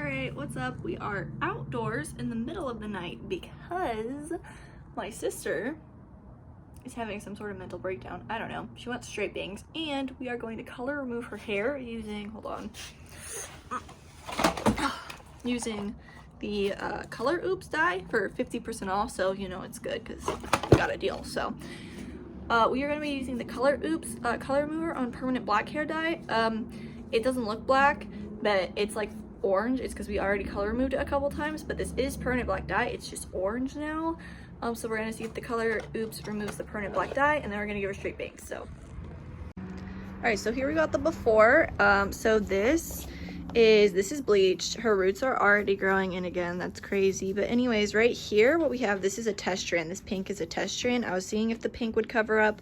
Alright, what's up? We are outdoors in the middle of the night because my sister is having some sort of mental breakdown. I don't know. She wants straight bangs, and we are going to color remove her hair using, hold on, using the Color Oops dye for 50% off, so you know it's good because we got a deal. So we are going to be using the Color Oops color remover on permanent black hair dye. It doesn't look black, but it's like orange. It's because we already color removed it a couple times, but this is permanent black dye. It's just orange now. So we're going to see if the Color Oops removes the permanent black dye, and then we're going to give her straight bangs. So alright, so here we got the before. So this is bleached. Her roots are already growing in again. That's crazy. But anyways, right here, what we have, this is a test strand. This pink is a test strand. I was seeing if the pink would cover up,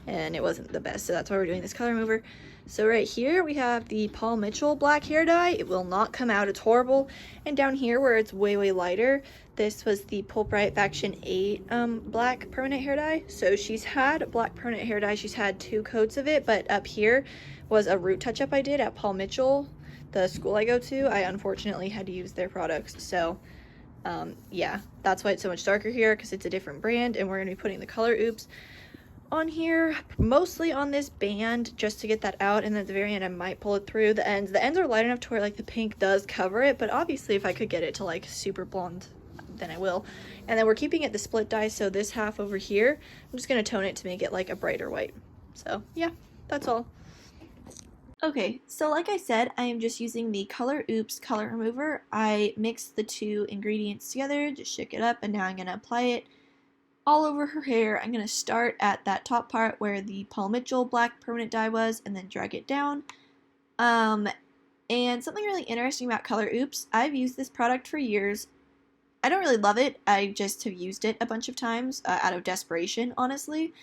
and it wasn't the best. So that's why we're doing this color remover. So right here, we have the Paul Mitchell black hair dye. It will not come out. It's horrible. And down here, where it's way, way lighter, this was the Pulprite Faction 8 black permanent hair dye. So she's had black permanent hair dye. She's had 2 coats of it. But up here was a root touch-up I did at Paul Mitchell, the school I go to. I unfortunately had to use their products, so yeah, that's why it's so much darker here, because it's a different brand. And we're going to be putting the Color Oops on here, mostly on this band, just to get that out, and then at the very end I might pull it through the ends. The ends are light enough to where like the pink does cover it, but obviously if I could get it to like super blonde, then I will. And then we're keeping it the split dye, so this half over here, I'm just going to tone it to make it like a brighter white. So yeah, that's all. Okay, so like I said, I am just using the Color Oops color remover. I mixed the 2 ingredients together, just shook it up, and now I'm going to apply it all over her hair. I'm going to start at that top part where the Paul Mitchell black permanent dye was, and then drag it down. And something really interesting about Color Oops, I've used this product for years. I don't really love it. I just have used it a bunch of times out of desperation, honestly.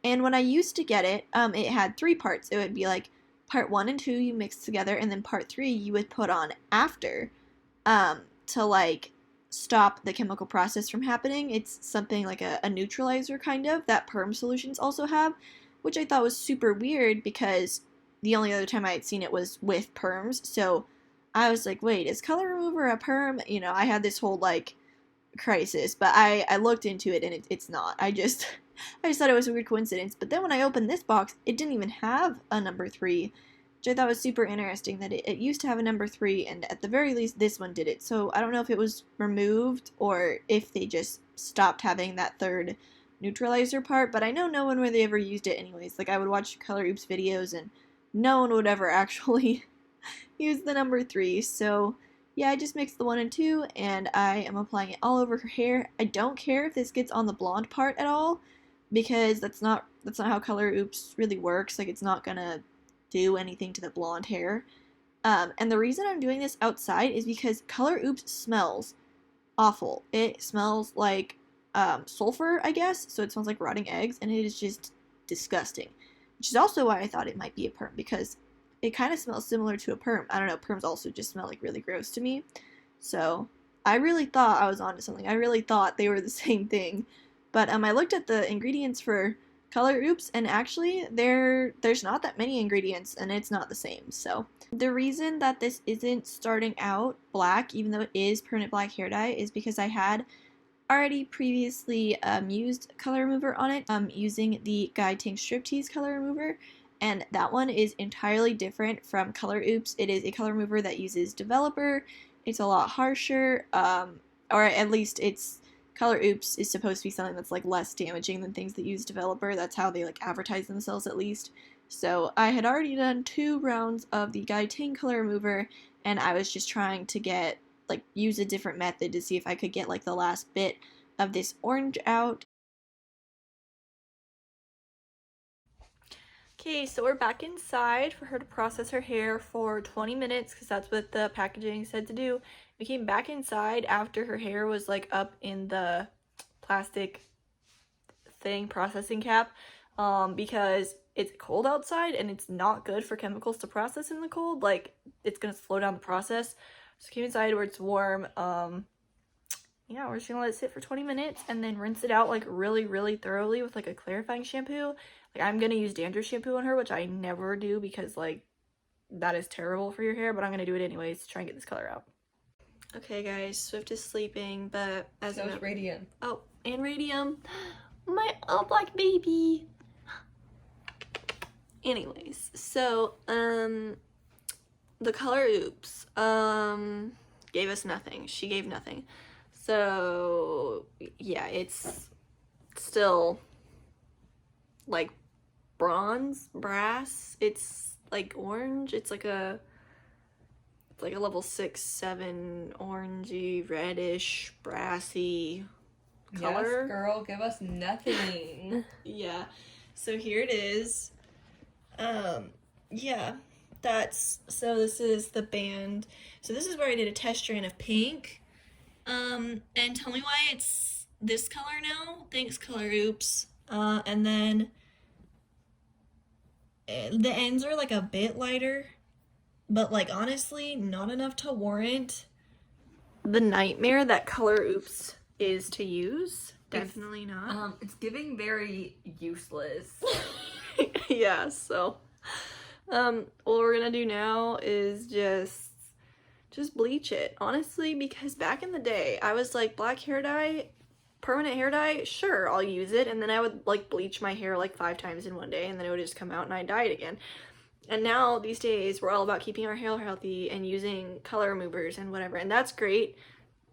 And when I used to get it, it had 3 parts. It would be like part 1 and 2 you mix together, and then part 3 you would put on after to like stop the chemical process from happening. It's something like a neutralizer kind of that perm solutions also have, which I thought was super weird because the only other time I had seen it was with perms. So I was like, wait, is color remover a perm? You know, I had this whole like crisis, but I looked into it, and it's not. I just thought it was a weird coincidence. But then when I opened this box, it didn't even have a number 3, which I thought was super interesting, that it used to have a number 3, and at the very least this one did it. So I don't know if it was removed or if they just stopped having that 3rd neutralizer part, but I know no one really ever used it anyways. Like, I would watch Color Oops videos and no one would ever actually use the number 3. So yeah, I just mixed the 1 and 2, and I am applying it all over her hair. I don't care if this gets on the blonde part at all, because that's not how Color Oops really works. Like, it's not gonna do anything to the blonde hair. And the reason I'm doing this outside is because Color Oops smells awful. It smells like sulfur, I guess, so it smells like rotting eggs, and it is just disgusting. Which is also why I thought it might be a perm, because it kind of smells similar to a perm. I don't know, perms also just smell like really gross to me. So I really thought I was onto something. I really thought they were the same thing. But I looked at the ingredients for Color Oops, and actually there's not that many ingredients, and it's not the same. So the reason that this isn't starting out black, even though it is permanent black hair dye, is because I had already previously used color remover on it, using the Guy Tank Striptease color remover, and that one is entirely different from Color Oops. It is a color remover that uses developer. It's a lot harsher, or at least Color Oops is supposed to be something that's like less damaging than things that use developer. That's how they like advertise themselves, at least. So I had already done 2 rounds of the Guy Tank color remover, and I was just trying to use a different method to see if I could get like the last bit of this orange out. Okay, so we're back inside for her to process her hair for 20 minutes, because that's what the packaging said to do. We came back inside after her hair was like up in the plastic thing processing cap, because it's cold outside and it's not good for chemicals to process in the cold. Like, it's gonna slow down the process. So came inside where it's warm. Yeah, we're just gonna let it sit for 20 minutes and then rinse it out like really, really thoroughly with like a clarifying shampoo. Like, I'm gonna use dandruff shampoo on her, which I never do because like that is terrible for your hair, but I'm gonna do it anyways to try and get this color out. Okay, guys, Swift is sleeping, but as so is Radium. Oh, and Radium, my all black baby. Anyways, so the color Oops gave us nothing. She gave nothing. So yeah, it's still like brass. It's like orange. It's like a level 6, 7 orangey, reddish, brassy color. Yes, girl, give us nothing. Yeah. So here it is. Yeah. So this is the band. So this is where I did a test strand of pink. And tell me why it's this color now. Thanks, Color Oops. And then the ends are like a bit lighter, but like honestly, not enough to warrant the nightmare that Color Oops is to use. Definitely not. It's giving very useless. Yeah, so what we're gonna do now is just bleach it, honestly, because back in the day I was like, black hair dye, permanent hair dye, sure, I'll use it, and then I would like bleach my hair like 5 times in one day, and then it would just come out and I'd dye it again. And now these days we're all about keeping our hair healthy and using color removers and whatever, and that's great,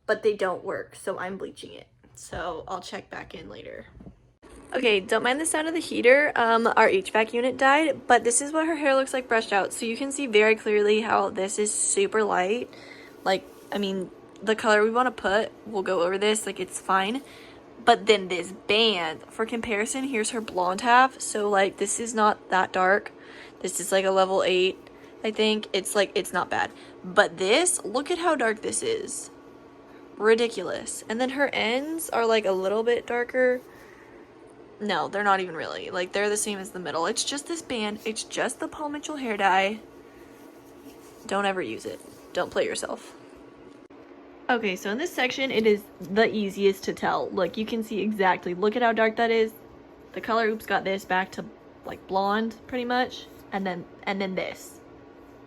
but they don't work, so I'm bleaching it. So I'll check back in later. Okay, don't mind the sound of the heater. Our HVAC unit died, but this is what her hair looks like brushed out. So you can see very clearly how this is super light. Like, I mean, the color we want to put, we'll go over this, like it's fine. But then this band, for comparison, here's her blonde half. So like, this is not that dark. This is like a level 8, I think. It's like, it's not bad. But this, look at how dark this is. Ridiculous. And then her ends are like a little bit darker. No, they're not even really. Like, they're the same as the middle. It's just this band. It's just the Paul Mitchell hair dye. Don't ever use it. Don't play yourself. Okay, so in this section, it is the easiest to tell. Look, you can see exactly. Look at how dark that is. The Color Oops got this back to, like, blonde, pretty much. And then this.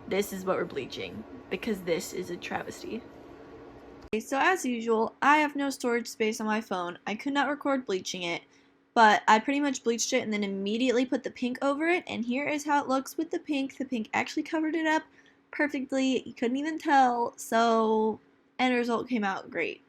This is what we're bleaching, because this is a travesty. Okay, so as usual, I have no storage space on my phone. I could not record bleaching it, but I pretty much bleached it and then immediately put the pink over it, and here is how it looks with the pink. The pink actually covered it up perfectly. You couldn't even tell, so end result came out great.